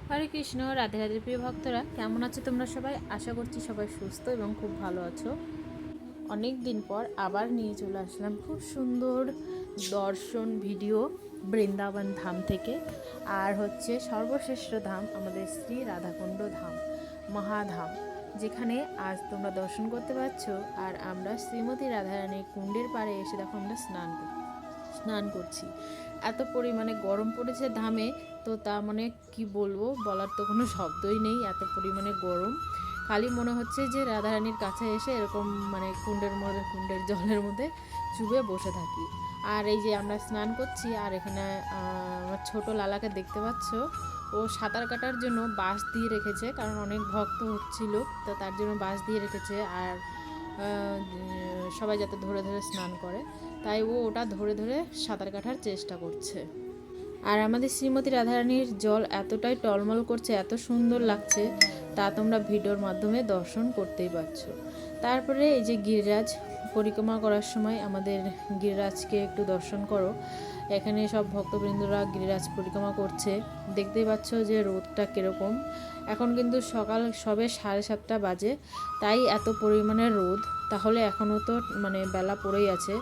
হরে কৃষ্ণ, রাধে রাধে। প্রিয় ভক্তরা, কেমন আছো তোমরা সবাই? আশা করছি সবাই সুস্থ এবং খুব ভালো আছো। অনেক দিন পর আবার নিয়ে চলে আসলাম খুব সুন্দর দর্শন ভিডিও বৃন্দাবন ধাম থেকে। আর হচ্ছে সর্বশ্রেষ্ঠ ধাম আমাদের শ্রী রাধাকুণ্ড ধাম, মহাধাম, যেখানে আজ তোমরা দর্শন করতে পারছো। আর আমরা শ্রীমতী রাধারানীর কুণ্ডের পাড়ে এসে দেখো আমরা স্নান করছি। এত পরিমাণে গরম পড়েছে ধামে, তো তা মানে কি বলবো, বলার তো কোনো শব্দই নেই। এত পরিমাণে গরম, খালি মনে হচ্ছে যে রাধারানীর কাছে এসে এরকম মানে কুণ্ডের জলের মধ্যে চুবে বসে থাকি। আর এই যে আমরা স্নান করছি, আর এখানে আমার ছোটো লালাকে দেখতে পাচ্ছ, ও সাঁতার কাটার জন্য বাঁশ দিয়ে রেখেছে, কারণ অনেক ভক্ত হচ্ছিল, তো তার জন্য বাঁশ দিয়ে রেখেছে। আর সবাই যাতে ধরে ধরে স্নান করে, তাই ও ওটা ধরে ধরে সাঁতার কাটার চেষ্টা করছে। আর আমাদের শ্রীমতী রাধারানীর জল এতটাই টলমল করছে, এত সুন্দর লাগছে, তা তোমরা ভিডিওর মাধ্যমে দর্শন করতেই পারছো। তারপরে এই যে গিরিরাজ পরিক্রমা করার সময় আমাদের গিরিরাজকে একটু দর্শন করো। এখানে সব ভক্তবৃন্দরা গিরিরাজ পরিক্রমা করছে, দেখতেই পাচ্ছ যে রোদটা কীরকম। এখন কিন্তু সকাল সবে 7:30 বাজে, তাই এত পরিমাণে রোদ। তাহলে এখনও তো মানে বেলা পড়েই আছে,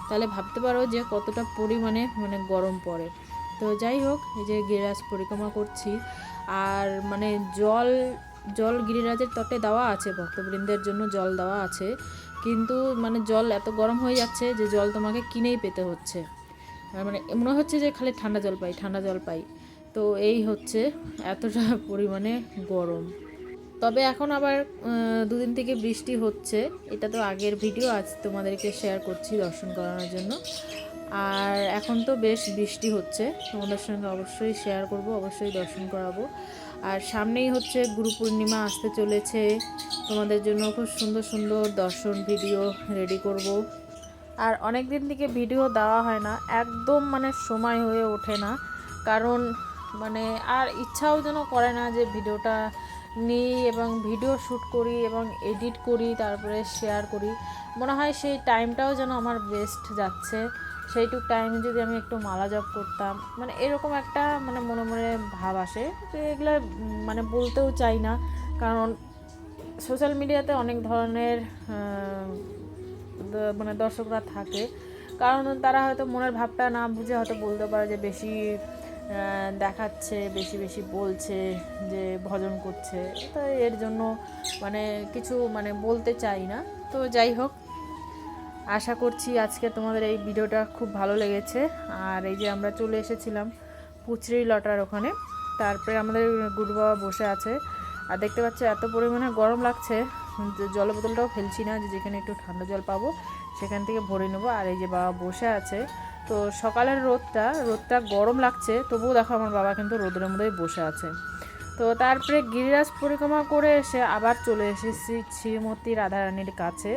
তাহলে ভাবতে পারো যে কতটা পরিমাণে মানে গরম পড়ে। তো যাই হোক, এই যে গিরিরাজ পরিক্রমা করছি। আর মানে জল গিরিরাজের তটে দেওয়া আছে, ভক্তবৃন্দের জন্য জল দেওয়া আছে, কিন্তু মানে জল এত গরম হয়ে যাচ্ছে যে জল তোমাকে কিনেই পেতে হচ্ছে। মানে মনে হচ্ছে যে খালি ঠান্ডা জল পাই। তো এই হচ্ছে এতটা পরিমাণে গরম। তবে এখন আবার দুদিন থেকে বৃষ্টি হচ্ছে, এটা তো আগের ভিডিও, আজ তোমাদেরকে শেয়ার করছি দর্শন করানোর জন্য। আর এখন তো বেশ বৃষ্টি হচ্ছে, তোমাদের সঙ্গে অবশ্যই শেয়ার করব, অবশ্যই দর্শন করাবো। আর সামনেই হচ্ছে গুরু পূর্ণিমা আসতে চলেছে, তোমাদের জন্য খুব সুন্দর সুন্দর দর্শন ভিডিও রেডি করব। আর অনেক দিন থেকে ভিডিও দেওয়া হয় না, একদম মানে সময় হয়ে ওঠে না, কারণ মানে আর ইচ্ছাও যেন করে না যে ভিডিওটা নিই এবং ভিডিও শ্যুট করি এবং এডিট করি, তারপরে শেয়ার করি। মনে হয় সেই টাইমটাও যেন আমার ওয়েস্ট যাচ্ছে। সেইটুক টাইমে যদি আমি একটু মালা জপ করতাম, মানে এরকম একটা মানে মনে মনে ভাব আসে, যে এগুলো মানে বলতেও চাই না, কারণ সোশ্যাল মিডিয়াতে অনেক ধরনের মানে দর্শকরা থাকে, কারণ তারা হয়তো মনের ভাবটা না বুঝে হয়তো বলতে পারে যে বেশি দেখাচ্ছে, বেশি বেশি বলছে যে ভজন করছে, তো এর জন্য মানে কিছু মানে বলতে চাই না। তো যাই হোক, আশা করছি আজকে তোমাদের এই ভিডিওটা খুব ভালো লেগেছে। আর এই যে আমরা চলে এসেছিলাম পুচরি লটার ওখানে, তারপরে আমাদের গুরু বাবা বসে আছে। আর দেখতে পাচ্ছ এত পরিমাণে গরম লাগছে, জলের বোতলটাও ফেলছি না, যে যেখানে একটু ঠান্ডা জল পাবো সেখান থেকে ভরে নেবো। আর এই যে বাবা বসে আছে, তো সকালের রোদটা গরম লাগছে, তবুও দেখো আমার বাবা কিন্তু রোদের মধ্যেই বসে আছে। তো তারপরে গিরিরাজ পরিক্রমা করে এসে আবার চলে এসেছি শ্রীমতী রাধারানীর কাছে।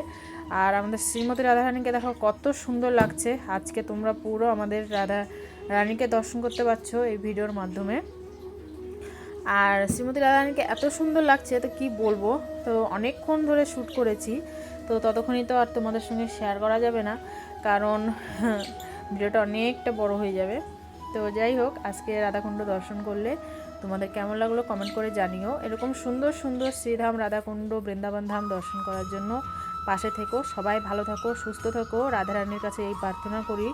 আর আমাদের শ্রীমতী রাধারানীকে দেখো কত সুন্দর লাগছে। আজকে তোমরা পুরো আমাদের রানীকে দর্শন করতে পারছো এই ভিডিওর মাধ্যমে। আর শ্রীমতী রাধারানীকে এত সুন্দর লাগছে, তো কি বলবো। তো অনেকক্ষণ ধরে শ্যুট করেছি, তো ততক্ষণই তো আর তোমাদের সঙ্গে শেয়ার করা যাবে না, কারণ ভিডিওটা অনেকটা বড় হয়ে যাবে। তো যাই হোক, আজকে রাধাকুণ্ড দর্শন করলে তোমাদের কেমন লাগলো কমেন্ট করে জানিও। এরকম সুন্দর সুন্দর শ্রীধাম রাধাকুণ্ড বৃন্দাবন ধাম দর্শন করার জন্য পাশে থেকো। সবাই ভালো থাকো, সুস্থ থাকো, রাধারানীর কাছে এই প্রার্থনা করি,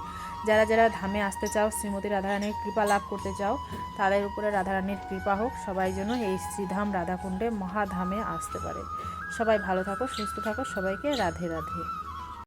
যারা যারা ধামে আসতে চাও, শ্রীমতী রাধারানীর কৃপা লাভ করতে চাও, তাদের উপরে রাধারানীর কৃপা হোক, সবাই যেন এই শ্রীধাম রাধাকুণ্ডে মহাধামে আসতে পারে। সবাই ভালো থাকো, সুস্থ থাকো, সবাইকে রাধে রাধে।